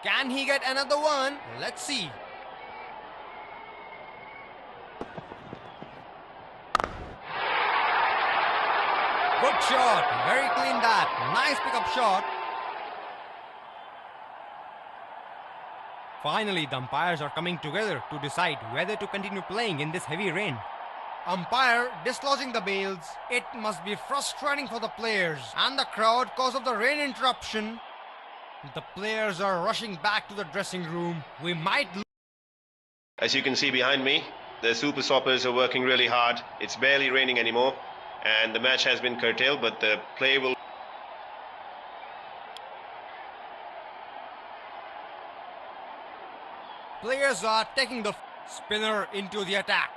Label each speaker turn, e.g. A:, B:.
A: Can he get another one? Let's see. Good shot. Very clean that. Nice pickup shot. Finally, the umpires are coming together to decide whether to continue playing in this heavy rain. Umpire dislodging the bails. It must be frustrating for the players and the crowd cause of the rain interruption. The players are rushing back to the dressing room. We might lose.
B: As you can see behind me, the Super Soppers are working really hard. It's barely raining anymore, and the match has been curtailed, but the play will...
A: Players are taking the spinner into the attack.